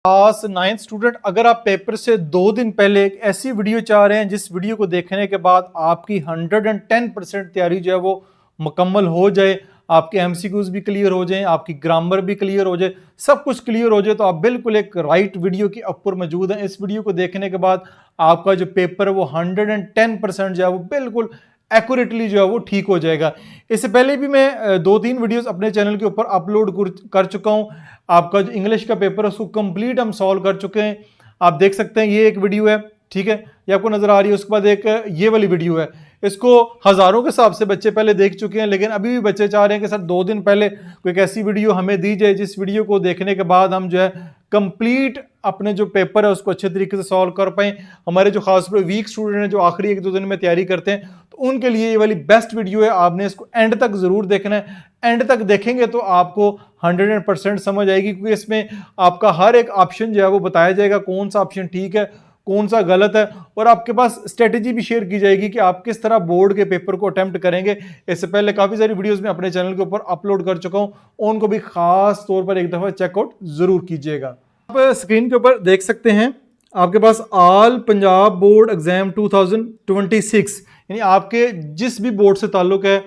Class 9 student, अगर आप paper से 2 दिन पहले एक ऐसी वीडियो चाह रहे हैं जिस वीडियो को देखने के बाद आपकी 110% तैयारी जो है वो मुकम्मल हो जाए, आपके एमसीक्यूज भी क्लियर हो जाएं, आपकी ग्रामर भी क्लियर हो जाए, सब कुछ क्लियर हो जाए, तो आप बिल्कुल एक राइट वीडियो के ऊपर मौजूद हैं। इस वीडियो को देखने के बाद आपका जो पेपर है वो 110% जो है वो बिल्कुल एक्यूरेटली जो है वो ठीक हो जाएगा। इससे पहले भी मैं 2-3 वीडियोस अपने चैनल के ऊपर अपलोड कर चुका हूं। आपका जो इंग्लिश का पेपर है उसको कंप्लीट हम सॉल्व कर चुके हैं। आप देख सकते हैं ये एक वीडियो है, ठीक है, ये आपको नजर आ रही है। उसके बाद एक ये वाली वीडियो है, इसको हजारों के हिसाब से बच्चे पहले देख चुके हैं, लेकिन अभी भी बच्चे चाह रहे हैं कि सर 2 दिन पहले कोई एक ऐसी वीडियो हमें दी जाए जिस वीडियो को देखने के बाद हम जो है कंप्लीट अपने जो पेपर है उसको अच्छे तरीके से सॉल्व कर पाए। हमारे जो खास वीक स्टूडेंट हैं जो आखिरी 1-2 दिन में तैयारी करते हैं, तो उनके लिए ये वाली बेस्ट वीडियो है। आपने इसको एंड तक जरूर देखना है। एंड तक देखेंगे तो आपको 100% समझ आएगी, क्योंकि इसमें आपका हर एक ऑप्शन जो है वो बताया जाएगा, कौन सा ऑप्शन ठीक है, कौन सा गलत है, और आपके पास स्ट्रेटेजी भी शेयर की जाएगी कि आप किस तरह बोर्ड के पेपर को अटेम्प्ट करेंगे। इससे पहले काफी सारी वीडियोस में अपने चैनल के ऊपर अपलोड कर चुका हूं, उनको भी खास तौर पर एक दफा चेकआउट जरूर कीजिएगा। आप स्क्रीन के ऊपर देख सकते हैं आपके पास ऑल पंजाब बोर्ड एग्जाम 2026, यानी आपके जिस भी बोर्ड से ताल्लुक है,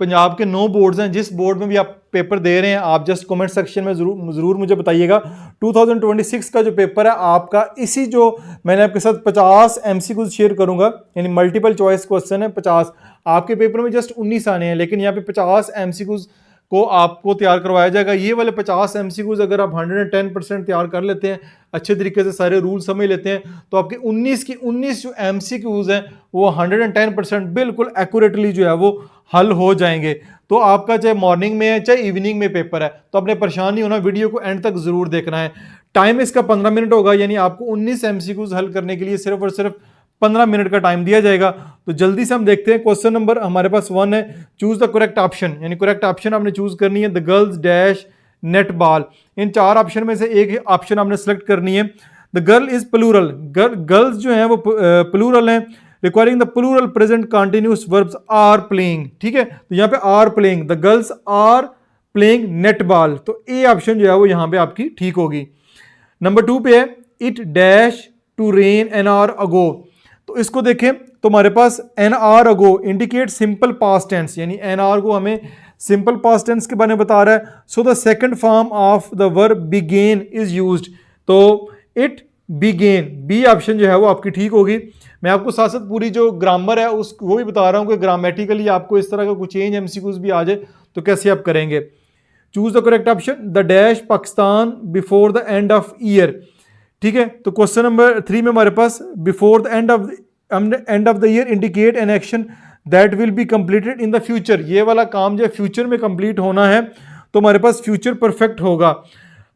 पंजाब के 9 बोर्ड्स हैं, जिस बोर्ड में भी आप पेपर दे रहे हैं, आप जस्ट कमेंट सेक्शन में जरूर मुझे बताइएगा। 2026 का जो पेपर है आपका, इसी जो मैंने आपके साथ 50 एमसीक्यूज शेयर करूंगा, यानी मल्टीपल चॉइस क्वेश्चन है 50। आपके पेपर में जस्ट 19 आने हैं, लेकिन यहाँ पे 50 एमसीक्यूज को आपको तैयार करवाया जाएगा। ये वाले 50 एमसीक्यूज अगर आप 110% तैयार कर लेते हैं, अच्छे तरीके से सारे रूल समझ लेते हैं, तो आपके 19 जो एमसीक्यूज हैं वो 110% बिल्कुल एक्यूरेटली जो है वो हल हो जाएंगे। तो आपका चाहे मॉर्निंग में है चाहे इवनिंग में पेपर है, तो अपने परेशान नहीं होना, वीडियो को एंड तक जरूर देखना है। टाइम इसका 15 मिनट होगा, यानी आपको 19 एमसीक्यूज हल करने के लिए सिर्फ और सिर्फ 15 मिनट का टाइम दिया जाएगा। तो जल्दी से हम देखते हैं। क्वेश्चन नंबर हमारे पास 1 है, चूज द करेक्ट ऑप्शन, यानी करेक्ट ऑप्शन आपने चूज करनी है the girls dash netball. इन 4 ऑप्शन में से एक ऑप्शन आपने सेलेक्ट करनी है। The girl is plural, girls जो है वो प्लूरल है, requiring the plural present continuous verbs are playing, ठीक है, तो यहाँ पे are playing, the girls are playing netball, तो ए ऑप्शन जो है वो यहाँ पे आपकी ठीक होगी। नंबर 2 पे है it dash to rain an hour ago, तो इसको देखें तो हमारे पास an hour ago indicate simple past tense, यानी एन आर को हमें सिंपल पास्ट टेंस के बारे में बता रहा है। So the second form of the verb began is used, तो इट बिगेन, बी ऑप्शन जो है वो आपकी ठीक होगी। मैं आपको साथ साथ पूरी जो ग्रामर है उस वो भी बता रहा हूं कि ग्रामेटिकली आपको इस तरह का कुछ चेंज एमसीक्यूज भी आ जाए तो कैसे आप करेंगे। Choose the correct option the dash Pakistan before the end of year, ठीक है, तो क्वेश्चन नंबर 3 में हमारे पास before the end of the year indicate an action that will be completed in the future, ये वाला काम जो है फ्यूचर में कंप्लीट होना है, तो हमारे पास फ्यूचर परफेक्ट होगा।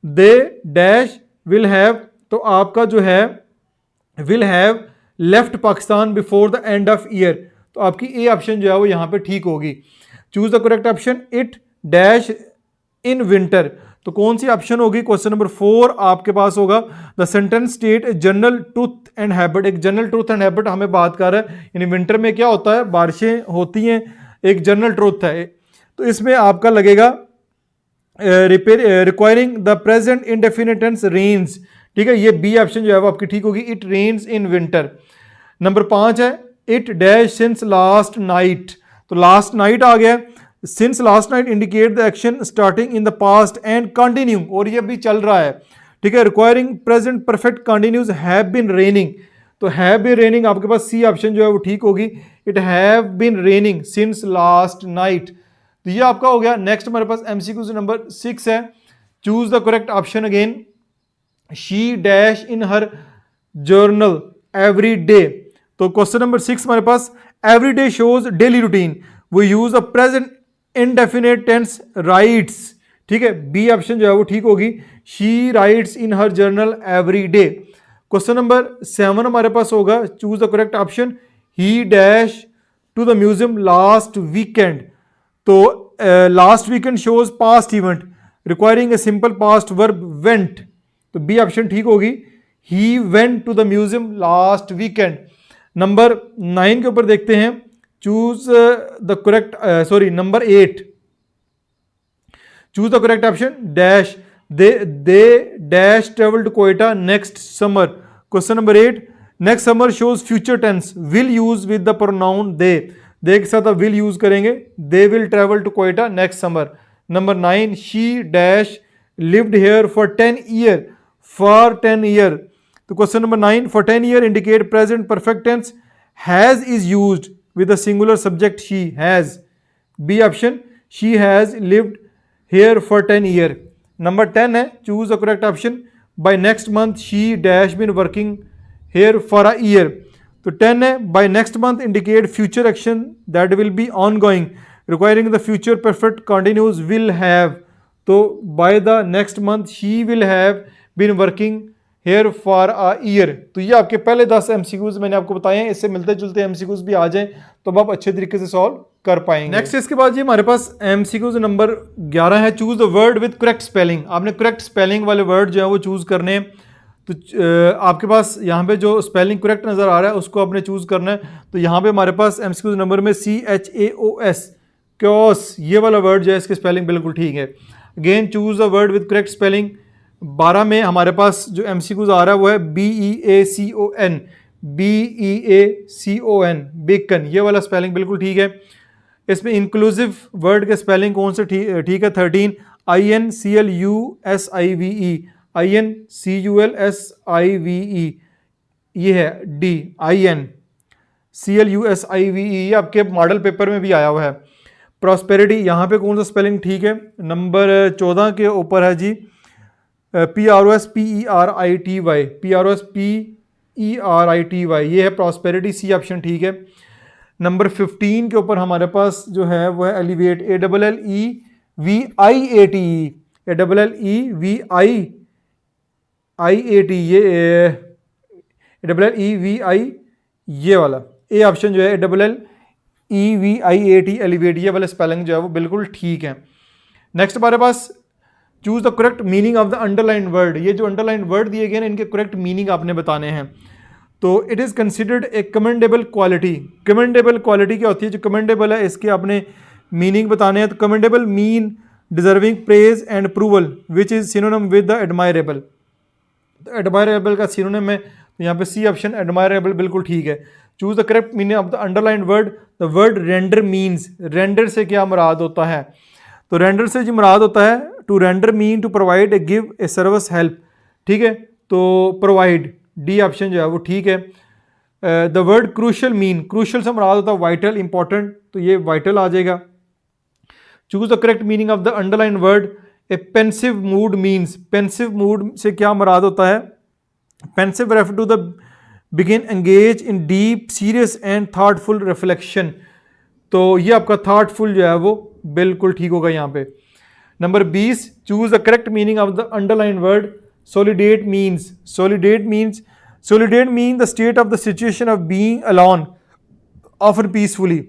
दे डैश विल हैव, तो आपका जो है will have left Pakistan before the end of year, तो आपकी ए ऑप्शन जो है वो यहाँ पे ठीक होगी। Choose the correct option it dash in winter, तो कौन सी ऑप्शन होगी। क्वेश्चन नंबर 4 आपके पास होगा the sentence state general truth and habit, एक जनरल ट्रूथ एंड हैबिट हमें बात कर रहा है, यानी विंटर में क्या होता है, बारिशें होती हैं, एक जनरल ट्रूथ है, तो इसमें आपका लगेगा requiring the present indefinite tense rains, ठीक है, ये बी ऑप्शन जो है वो आपकी ठीक होगी, it rains in winter. Number 5 है it dash since last night, तो लास्ट नाइट आ गया, since last night indicate the action starting in the past and continue, और ये भी चल रहा है, ठीक है, requiring present perfect continuous have been raining, तो हैव बीन रेनिंग आपके पास सी ऑप्शन जो है वो ठीक होगी, it have been raining since last night, तो ये आपका हो गया। नेक्स्ट हमारे पास एमसीक्यू नंबर 6 है, choose the correct option again she dash in her journal every day, तो क्वेश्चन नंबर 6 हमारे पास every day shows daily routine, वो use a present indefinite tense writes, ठीक है, बी ऑप्शन जो है वो ठीक होगी, she writes in her journal every day. Question number 7 हमारे पास होगा choose the correct option he dash to the museum last weekend, तो last weekend shows past event requiring a simple past verb went, तो B option ठीक होगी, he went to the museum last weekend. Number 9 के ऊपर देखते हैं, choose the correct number 8, choose the correct option dash they dash travel to Quetta next summer. Question number 8, next summer shows future tense, will use with the pronoun they के साथ आप will use करेंगे, they will travel to Quetta next summer. Number 9, she dash lived here for 10 year, for 10 year. तो question number 9, for 10 year indicate present perfect tense, has is used with the singular subject she, has. B option, she has lived here for 10 year. Number 10 है, choose the correct option, by next month she dash been working here for a year. तो 10 है, by next month indicate future action that will be ongoing requiring the future perfect continues will have. तो by the next month she will have been working here for a year. तो ये आपके पहले 10 MCQs मैंने आपको बताए हैं, इससे मिलते जुलते एमसीक्यूज भी आ जाएं तो आप अच्छे तरीके से सॉल्व कर पाएंगे। नेक्स्ट इसके बाद ये हमारे पास एमसीक्यूज नंबर 11 है, choose the word with correct spelling. आपने करेक्ट स्पेलिंग वाले वर्ड जो है वो चूज करने हैं। तो आपके पास यहाँ पे जो स्पेलिंग करेक्ट नज़र आ रहा है उसको आपने चूज करना है। तो यहाँ पे हमारे पास एमसीक्यूज नंबर में CHAOS, क्योस, ये वाला वर्ड जो है इसकी स्पेलिंग बिल्कुल ठीक है। Again choose the word with correct spelling. 12 में हमारे पास जो एमसीक्यूज आ रहा है वो है BEACON, BEACON, बेकन, ये वाला स्पेलिंग बिल्कुल ठीक है। इसमें इंक्लूसिव वर्ड के स्पेलिंग कौन से ठीक है? 13, INCLUSIVE, INCULSIVE, ये है D, INCLUSIVE, ये आपके मॉडल पेपर में भी आया हुआ है। प्रॉस्पेरिटी, यहाँ पे कौन सा स्पेलिंग ठीक है? नंबर 14 के ऊपर है जी, PROSPERITY, PROSPERITY, ये है प्रॉस्पेरिटी, सी ऑप्शन ठीक है। नंबर 15 के ऊपर हमारे पास जो है वो है एलिवेट, ALLEVIATE, ALLEVIATE, ये ALLEVI, ये वाला ए ऑप्शन जो है ALLEVIATE, एलिवेट, ये वाला स्पेलिंग जो है वो बिल्कुल ठीक है। नेक्स्ट हमारे पास choose the correct meaning of the underline word. ये जो अंडरलाइन वर्ड दिए गए हैं इनके करेक्ट मीनिंग आपने बताने हैं। तो it is considered a commendable quality. Commendable quality क्या होती है? जो कमेंडेबल है इसके आपने मीनिंग बताने हैं। तो commendable mean deserving praise and approval which is synonym with the admirable. तो एडमायरेबल का सिनोनिम है, तो यहाँ पे सी ऑप्शन एडमायरेबल बिल्कुल ठीक है। Choose the correct meaning of the underline word. The word render means, render से क्या मुराद होता है? तो रेंडर से जो मुराद होता है, to render mean to provide a give a service help, ठीक है। तो प्रोवाइड, डी ऑप्शन जो है वो ठीक है। The word crucial mean, crucial से मुराद होता है वाइटल, इंपॉर्टेंट, तो ये वाइटल आ जाएगा। Choose the correct meaning of the underline word. A pensive mood means, pensive mood से क्या मुराद होता है? पेंसिव रेफर टू द बिगिन engage in deep serious and thoughtful reflection. तो ये आपका थॉटफुल जो है वो बिल्कुल ठीक होगा यहाँ पे। Number 20, choose the correct meaning of the underline word. Solitude means, solitude means, solitude mean the state of the situation of being alone often peacefully.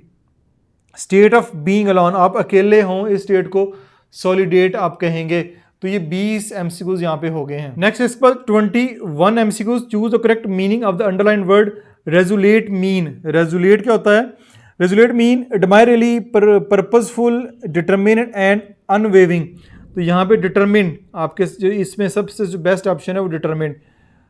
State of being alone, आप अकेले हों, इस स्टेट को सोलिडेट आप कहेंगे। तो ये 20 एमसीक्यूज यहाँ पे हो गए हैं। नेक्स्ट इस पर 21 MCQs. Choose the correct meaning of the underline word. Resolute mean, resolute क्या होता है? Resolute mean admirably, purposeful, determined and unwavering. तो यहाँ पे डिटरमिन आपके जो इसमें सबसे जो बेस्ट ऑप्शन है वो डिटरमिन।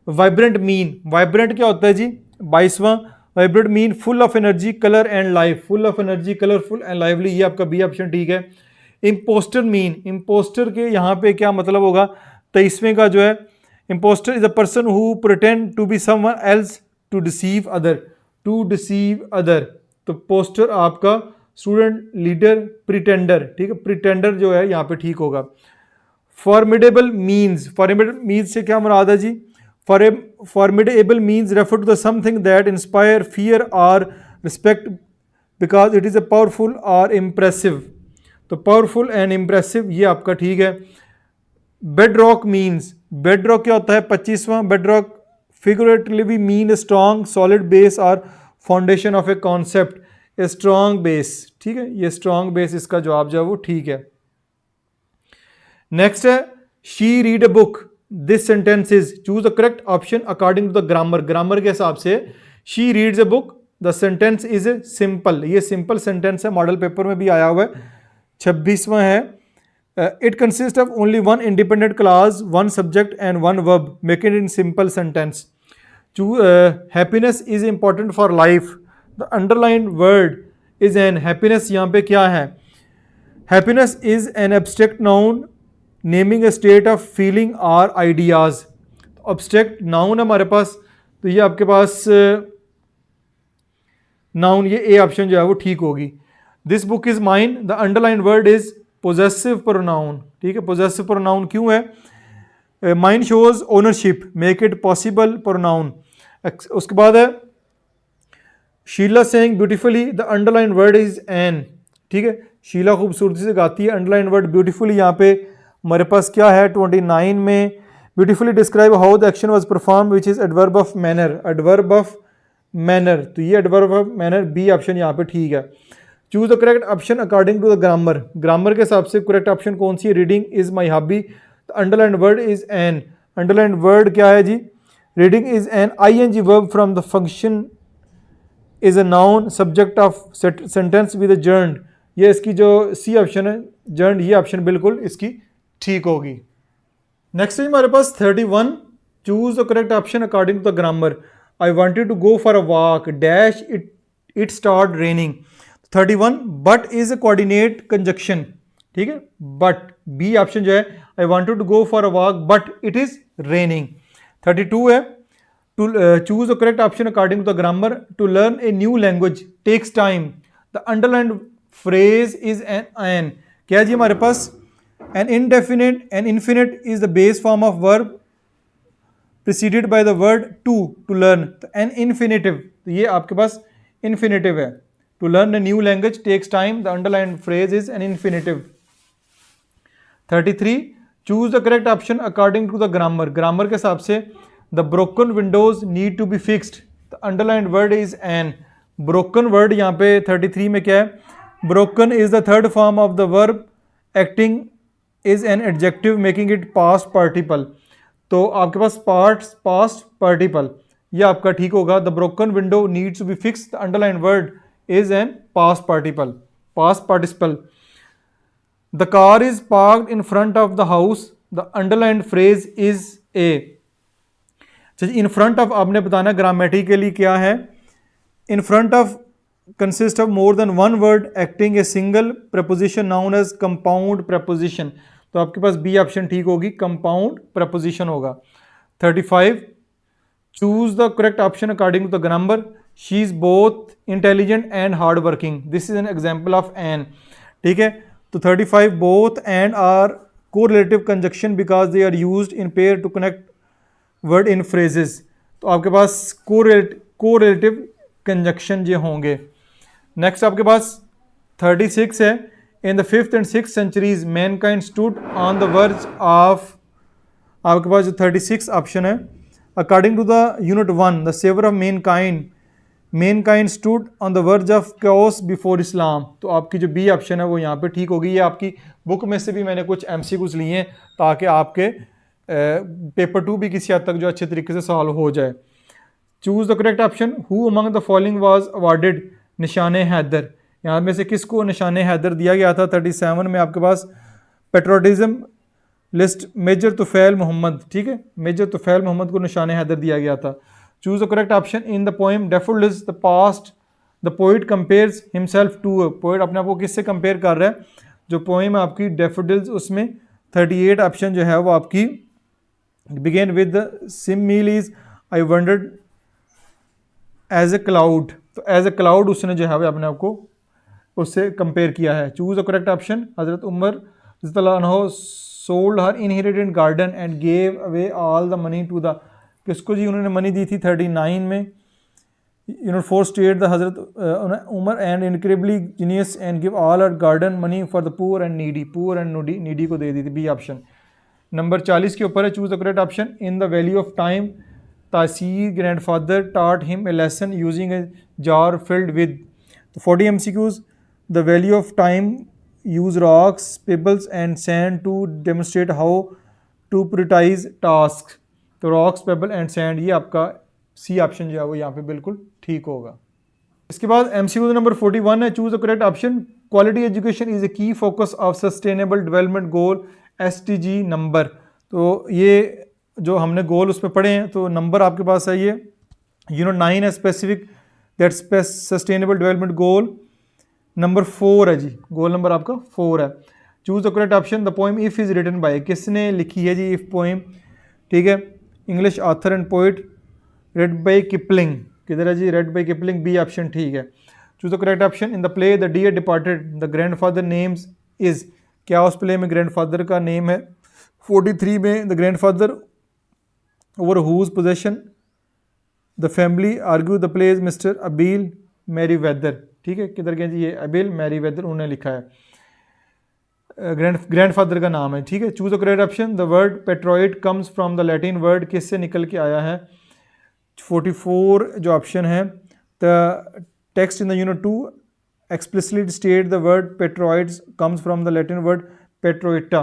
वाइब्रेंट मीन, वाइब्रेंट क्या होता है जी? 22वां, vibrant mean full of energy, colour and life, full of energy, colourful and lively, ये आपका बी ऑप्शन ठीक है। इम्पोस्टर मीन, इम्पोस्टर के यहाँ पे क्या मतलब होगा? 23वें का जो है, imposter is a person who pretend to be someone else to deceive other, to deceive other. तो पोस्टर आपका स्टूडेंट, लीडर, प्रिटेंडर, ठीक है, प्रिटेंडर जो है यहाँ पे ठीक होगा। फॉर्मिडेबल मीन्स, फॉर्मिडेबल मीन्स से क्या मुराद है जी? Formidable means refer to the something that inspire fear और respect because it is a powerful और इम्प्रेसिव। तो पावरफुल एंड इम्प्रेसिव ये आपका ठीक है। Bedrock means, bedrock क्या होता है? 25वां, bedrock figuratively mean strong solid base और foundation of a concept, a strong base, ठीक है, ये स्ट्रॉन्ग बेस इसका जवाब जो है वो ठीक है। नेक्स्ट है she read a book, this sentence is, choose the correct option according to the grammar. Grammar के हिसाब से she reads a book, the sentence is simple, ये सिंपल सेंटेंस है, मॉडल पेपर में भी आया हुआ है। 26वां है it consist of only one independent clause, one subject and one verb, make it in simple sentence. Happiness is important for life. The underline word is N. Happiness यहाँ पे क्या है? Happiness is an abstract noun naming a state of feeling or ideas. Abstract noun है हमारे पास, तो ये आपके पास noun, ये ए ऑप्शन जो है वो ठीक होगी. This book is mine. The underline word is possessive pronoun. ठीक है, पोजेसिव प्रोनाउन क्यों है? Mine shows ownership, make it possible pronoun. उसके बाद है Sheela saying beautifully. The underline word is an. ठीक है, शीला खूबसूरती से गाती है. अंडरलाइन वर्ड ब्यूटीफुली यहाँ पे हमारे पास क्या है 29 में? Beautifully describe how the action was perform which is adverb of manner. Adverb of manner, तो ये adverb of manner B option यहाँ पे ठीक है. Choose the correct option according to the grammar. Grammar के हिसाब से करेक्ट ऑप्शन कौन सी है? Reading is my hobby. Underline word is an. Underline word क्या है जी? Reading is an ING verb from the function is a noun subject of sentence with gerund. ये इसकी जो सी ऑप्शन है जर्न्ड, ये ऑप्शन बिल्कुल इसकी ठीक होगी. नेक्स्ट है हमारे पास 31. Choose the correct option according to the grammar. I wanted to go for a walk dash it start raining. 31 but is a coordinate conjunction. ठीक है, बट बी ऑप्शन जो है I wanted to go for a walk but it is raining. 32 है to choose the correct option according to the grammar. To learn a new language takes time. The underline phrase is an. क्या जी हमारे पास? An indefinite an infinite is the base form of verb preceded by the word to learn. तो an infinitive, तो ये आपके पास infinitive है. To learn a new language takes time. The underline phrase is an infinitive. 33 choose the correct option according to the grammar. Grammar के हिसाब से the broken windows need to be fixed. The underline word is an. Broken word यहाँ पे 33 में क्या है? Broken is the third form of the verb acting is an adjective making it past participle. तो आपके पास पास्ट पार्टिपल, ये आपका ठीक होगा. The broken window needs to be fix. The underline word is an past participle, past participle. The car is parked in front of the house. The underline phrase is a. In front of आपने बताना grammatically क्या है. इन front of consist of more than one word acting a single preposition noun as compound preposition. तो आपके पास B option ठीक होगी, compound preposition होगा. 35 choose the correct option according to the grammar. She is both intelligent and hard working. This is an example of an. ठीक है, तो 35 both and are correlative conjunction because they are used in pair to connect word in phrases. तो आपके पास correlative conjunction ये होंगे. Next आपके पास 36 है. In the 5th and 6th centuries mankind stood on the verge of. आपके पास जो 36 option है according to the unit 1 the saviour of mankind stood on the verge of chaos before Islam. तो आपकी जो बी ऑप्शन है वो यहाँ पे ठीक होगी. ये आपकी बुक में से भी मैंने कुछ MCQs लिए हैं ताकि आपके पेपर 2 भी किसी हद तक जो अच्छे तरीके से सॉल्व हो जाए. Choose the correct option. Who among the following was awarded निशान हैदर. यहाँ में से किसको निशान हैदर दिया गया था? 37 में आपके पास patriotism list major Tufail Muhammad. ठीक है, मेजर तुफैल मोहम्मद को निशान हैदर दिया गया था. Choose the correct option. In the poem Daffodils the past the poet compares himself to. Poet अपने आप को किससे कंपेयर कर रहा है? जो पोएम है आपकी डैफोडिल्स, उसमें 38 ऑप्शन जो है वो आपकी begin with similes I wandered as a cloud. तो एज ए क्लाउड उसने जो है वो अपने आप को उससे कंपेयर किया है. Choose the correct option. हजरत Umar sold her inherited garden and gave away all the money to the. किसको जी उन्होंने मनी दी थी? 39 में. Unit 4 state the Hazrat Umar and incredibly genius and give all her garden money for the poor and needy. Poor and needy को दे दी थी. B option. Number 40 के ऊपर है. Choose the correct option. In the value of time Taseer grandfather taught him a lesson using a jar filled with. तो 40 MCQs. The value of time use rocks pebbles and sand to demonstrate how to prioritise task. तो rocks pebble and sand, ये आपका सी option जो है वो यहाँ पे बिल्कुल ठीक होगा. इसके बाद MCQ नंबर 41 है, choose the correct option. Quality education is a key focus of sustainable development goal SDG number. तो ये जो हमने गोल उस पर पढ़े हैं, तो नंबर आपके पास है ये यूनिट 9 है, specific that sustainable development goal number 4 है जी, गोल नंबर आपका 4 है। Choose the correct option. The poem if is written by, किसने लिखी है जी इफ पोएम, ठीक है, English author and poet, Rudyard Kipling, किधर है जी, Rudyard Kipling, B option ठीक है। Choose the correct option. In the play the dear departed the grandfather names is, क्या उस प्ले में ग्रैंडफादर का नेम है। 43 में the grandfather over whose possession the family argue the play is mister Abel Merryweather, ठीक है, किधर गए जी, ये अबील मैरीवेदर उन्होंने लिखा है, ग्रैंडफादर का नाम है, ठीक है। Choose the correct option. The word patriot comes from the Latin word, किससे निकल के आया है। 44 जो ऑप्शन है, the text in the unit 2 explicitly state the word patriots comes from the Latin word patriota,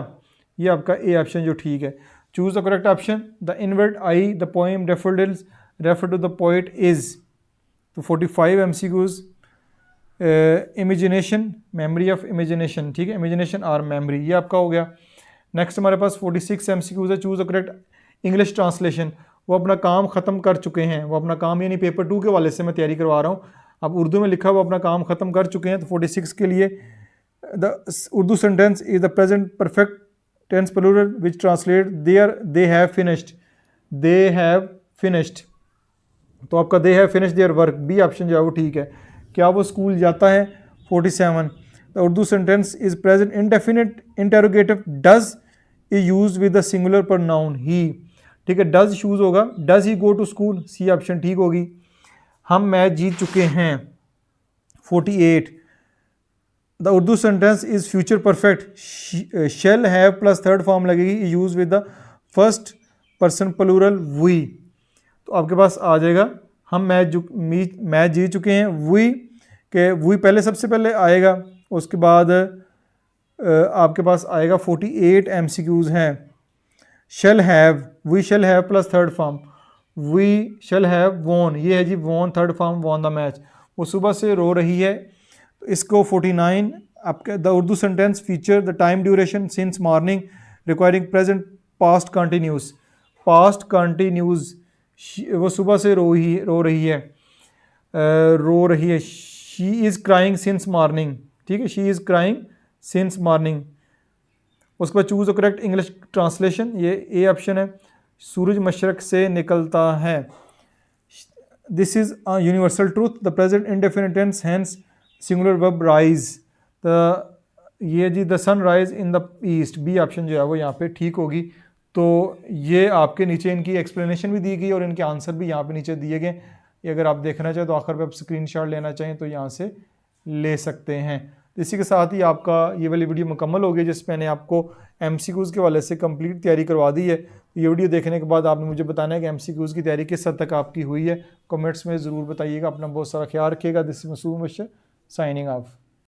ये आपका ए ऑप्शन जो ठीक है। Choose the correct option. The inward eye the poem daffodils refer to the poet is, तो 45 MCQs। Imagination, memory of imagination, ठीक है, imagination और memory, ये आपका हो गया। नेक्स्ट हमारे पास 46 MCQs है। Choose the correct English translation, वो अपना काम ख़त्म कर चुके हैं, वो अपना काम यानी पेपर 2 के वाले से मैं तैयारी करवा रहा हूँ, अब उर्दू में लिखा हुआ अपना काम ख़त्म कर चुके हैं। तो 46 के लिए the Urdu sentence is the present perfect tense plural which translate their they have finished, they have finished, तो आपका they have finished their work, B option जो है वो ठीक है। क्या वो स्कूल जाता है। 47 the Urdu sentence is present indefinite interrogative does is use with the singular pronoun he, ठीक है, डज यूज होगा, does he go to school, C option ठीक होगी। हम मैच जीत चुके हैं। 48 the Urdu sentence is future perfect, shall have plus third form लगेगी, use with the first person plural we, तो आपके पास आ जाएगा हम मैच जीत चुके हैं, वी के वी पहले सबसे पहले आएगा, उसके बाद आपके पास आएगा 48 MCQs हैं। Shall have, we shall have plus third form, we shall have won, ये है जी won, third form won the match, वो सुबह से रो रही है, तो इसको 49 आपके the Urdu sentence feature the time duration since morning requiring present past continuous, past continuous, वो सुबह से रो रही है, she is crying since morning, ठीक है, she is crying since morning. उसके बाद choose the correct English translation, ये ए ऑप्शन है, सूरज मशरक से निकलता है, this is a universal truth, the present indefinite tense hence singular verb rise, the ये जी the sun rise in the east, B option जो है वो यहाँ पे ठीक होगी। तो ये आपके नीचे इनकी एक्सप्लेनेशन भी दी गई और इनके आंसर भी यहाँ पे नीचे दिए गए, ये अगर आप देखना चाहें तो आखिर पे आप स्क्रीनशॉट लेना चाहें तो यहाँ से ले सकते हैं। इसी के साथ ही आपका ये वाली वीडियो मुकम्मल हो गई, जिस मैंने आपको MCQs के वाले से कंप्लीट तैयारी करवा दी है। ये वीडियो देखने के बाद आपने मुझे बताना है कि MCQs की तैयारी किस हद तक आपकी हुई है, कमेंट्स में ज़रूर बताइएगा। अपना बहुत सारा ख्याल रखिएगा। This is Masood Bashar signing of.